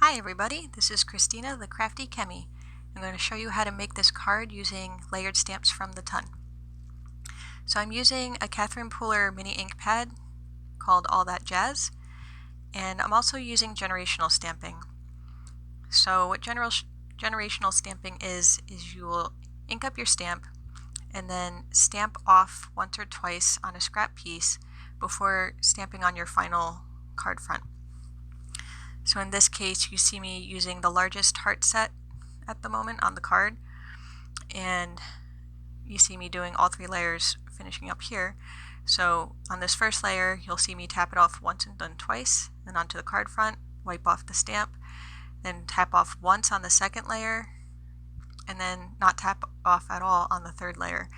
Hi everybody, this is Christina, the Crafty Chemi. I'm going to show you how to make this card using layered stamps from the ton. So I'm using a Catherine Pooler mini ink pad called All That Jazz, and I'm also using generational stamping. So what generational stamping is you will ink up your stamp and then stamp off once or twice on a scrap piece before stamping on your final card front. So in this case, you see me using the largest heart set at the moment on the card, and you see me doing all three layers finishing up here. So on this first layer, you'll see me tap it off once and done twice, then onto the card front, wipe off the stamp, then tap off once on the second layer, and then not tap off at all on the third layer.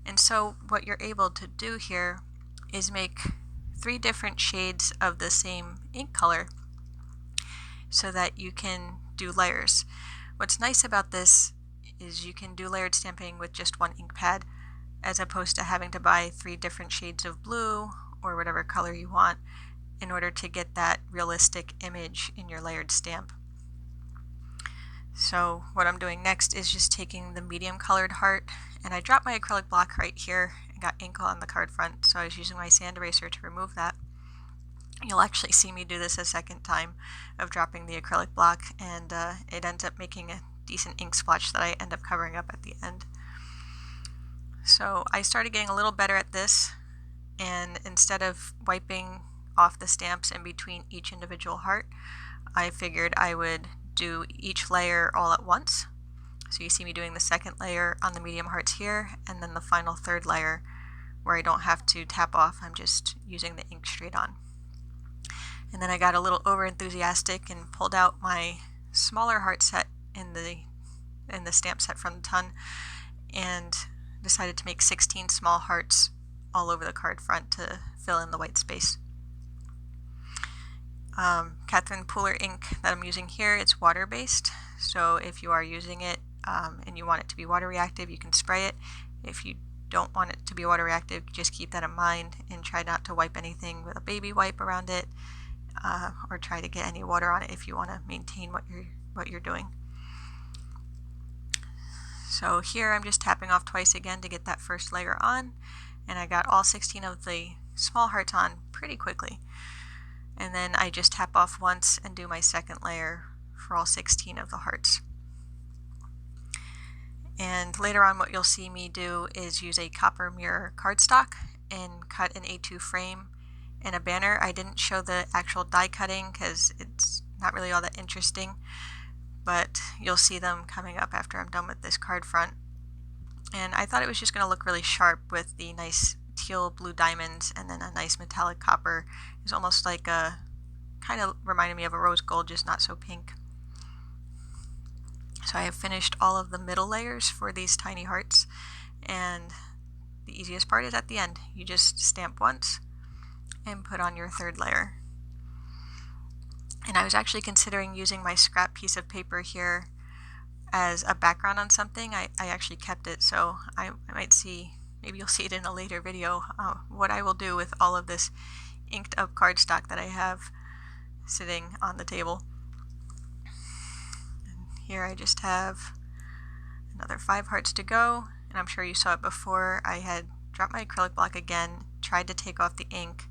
And so what you're able to do here is make 3 different shades of the same ink color so that you can do layers. What's nice about this is you can do layered stamping with just one ink pad as opposed to having to buy 3 different shades of blue or whatever color you want in order to get that realistic image in your layered stamp. So what I'm doing next is just taking the medium colored heart, and I dropped my acrylic block right here and got ink on the card front, so I was using my sand eraser to remove that. You'll actually see me do this a second time of dropping the acrylic block, and it ends up making a decent ink splotch that I end up covering up at the end. So I started getting a little better at this, and instead of wiping off the stamps in between each individual heart, I figured I would do each layer all at once. So you see me doing the second layer on the medium hearts here, and then the final third layer where I don't have to tap off, I'm just using the ink straight on. And then I got a little over enthusiastic and pulled out my smaller heart set in the stamp set from the ton and decided to make 16 small hearts all over the card front to fill in the white space. Catherine Pooler ink that I'm using here, it's water-based, so if you are using it and you want it to be water reactive, you can spray it. If you don't want it to be water reactive, just keep that in mind and try not to wipe anything with a baby wipe around it, or try to get any water on it if you want to maintain what you're doing. So here I'm just tapping off twice again to get that first layer on, and I got all 16 of the small hearts on pretty quickly. And then I just tap off once and do my second layer for all 16 of the hearts. And later on what you'll see me do is use a copper mirror cardstock and cut an A2 frame and a banner. I didn't show the actual die cutting because it's not really all that interesting, but you'll see them coming up after I'm done with this card front. And I thought it was just going to look really sharp with the nice teal blue diamonds and then a nice metallic copper. It's almost like a, kind of reminded me of a rose gold, just not so pink. So I have finished all of the middle layers for these tiny hearts, and the easiest part is at the end. You just stamp once and put on your third layer. And I was actually considering using my scrap piece of paper here as a background on something. I actually kept it, so I might see, maybe you'll see it in a later video, what I will do with all of this inked up cardstock that I have sitting on the table. And here I just have another 5 hearts to go, and I'm sure you saw it before. I had dropped my acrylic block again, tried to take off the ink,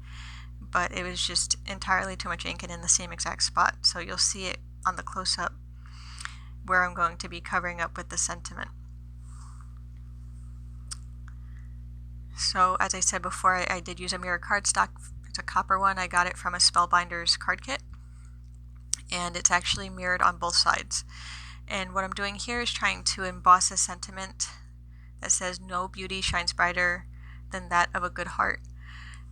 but it was just entirely too much ink and in the same exact spot. So you'll see it on the close-up where I'm going to be covering up with the sentiment. So as I said before, I did use a mirror cardstock. It's a copper one. I got it from a Spellbinders card kit, and it's actually mirrored on both sides. And what I'm doing here is trying to emboss a sentiment that says, "No beauty shines brighter than that of a good heart."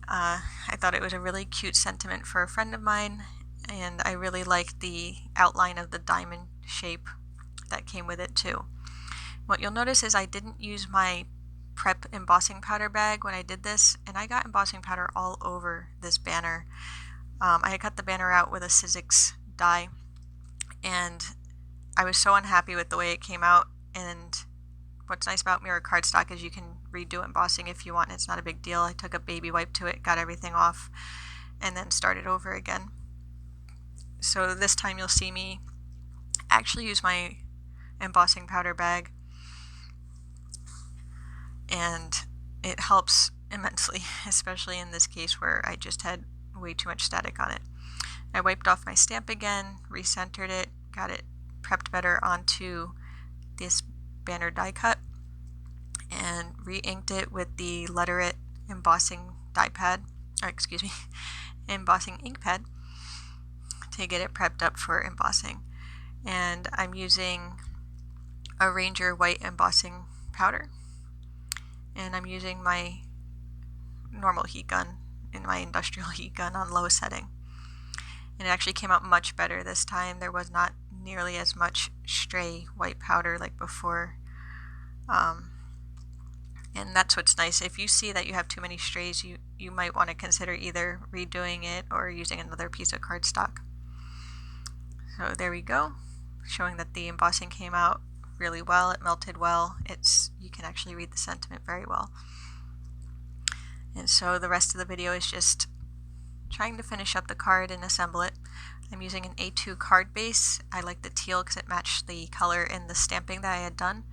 I thought it was a really cute sentiment for a friend of mine, and I really liked the outline of the diamond shape that came with it too. What you'll notice is I didn't use my prep embossing powder bag when I did this, and I got embossing powder all over this banner. I had cut the banner out with a Sizzix die, and I was so unhappy with the way it came out. And what's nice about mirror cardstock is you can redo embossing if you want. It's not a big deal. I took a baby wipe to it, got everything off, and then started over again. So this time you'll see me actually use my embossing powder bag, and it helps immensely, especially in this case where I just had way too much static on it. I wiped off my stamp again, recentered it, got it prepped better onto this banner die cut, and re-inked it with the LetterIt embossing die pad, or excuse me, embossing ink pad to get it prepped up for embossing. And I'm using a Ranger white embossing powder, and I'm using my normal heat gun in my industrial heat gun on low setting. And it actually came out much better this time. There was not nearly as much stray white powder like before. And that's what's nice. If you see that you have too many strays, you might want to consider either redoing it or using another piece of cardstock. So there we go, showing that the embossing came out really well. It melted well. You can actually read the sentiment very well. And so the rest of the video is just trying to finish up the card and assemble it. I'm using an A2 card base. I like the teal because it matched the color in the stamping that I had done.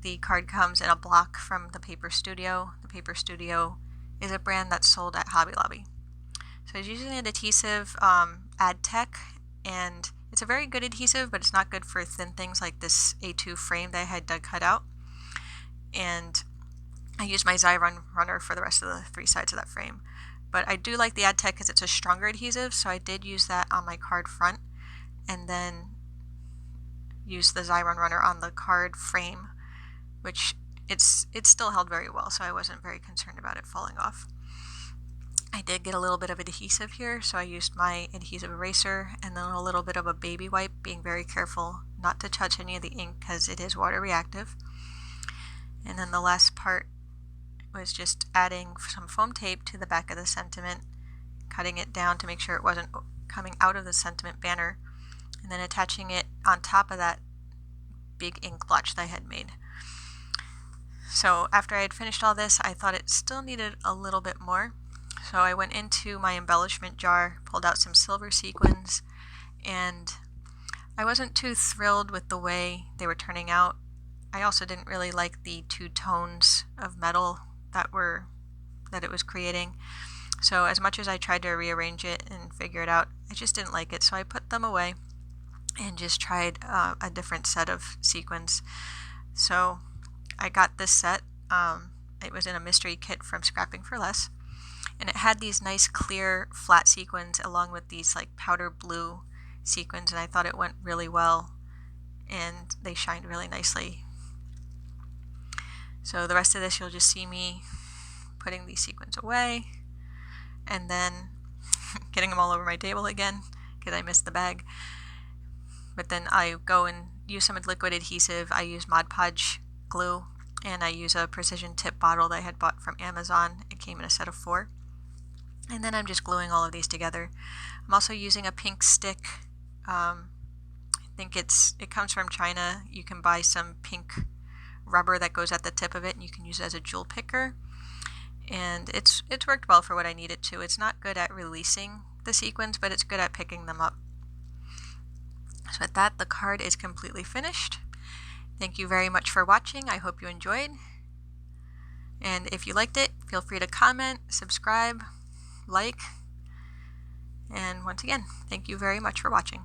The card comes in a block from the Paper Studio. The Paper Studio is a brand that's sold at Hobby Lobby. So I was using an adhesive, AdTech, and it's a very good adhesive, but it's not good for thin things like this A2 frame that I had cut out. And I used my Xyron runner for the rest of the 3 sides of that frame. But I do like the AdTech because it's a stronger adhesive, so I did use that on my card front, and then use the Xyron runner on the card frame, which it still held very well, so I wasn't very concerned about it falling off. I did get a little bit of adhesive here, so I used my adhesive eraser and then a little bit of a baby wipe, being very careful not to touch any of the ink because it is water reactive. And then the last part was just adding some foam tape to the back of the sentiment, cutting it down to make sure it wasn't coming out of the sentiment banner, and then attaching it on top of that big ink blotch that I had made. So after I had finished all this, I thought it still needed a little bit more. So I went into my embellishment jar, pulled out some silver sequins, and I wasn't too thrilled with the way they were turning out. I also didn't really like the 2 tones of metal that it was creating. So as much as I tried to rearrange it and figure it out, I just didn't like it. So I put them away and just tried a different set of sequins. So I got this set. It was in a mystery kit from Scrapping for Less, and it had these nice clear flat sequins along with these like powder blue sequins, and I thought it went really well and they shined really nicely. So the rest of this you'll just see me putting these sequins away and then getting them all over my table again because I missed the bag. But then I go and use some liquid adhesive. I use Mod Podge glue, and I use a precision tip bottle that I had bought from Amazon. It came in a set of 4. And then I'm just gluing all of these together. I'm also using a pink stick. I think it comes from China. You can buy some pink rubber that goes at the tip of it, and you can use it as a jewel picker. And it's worked well for what I need it to. It's not good at releasing the sequins, but it's good at picking them up. So at that, the card is completely finished. Thank you very much for watching. I hope you enjoyed. And if you liked it, feel free to comment, subscribe, like, and once again, thank you very much for watching.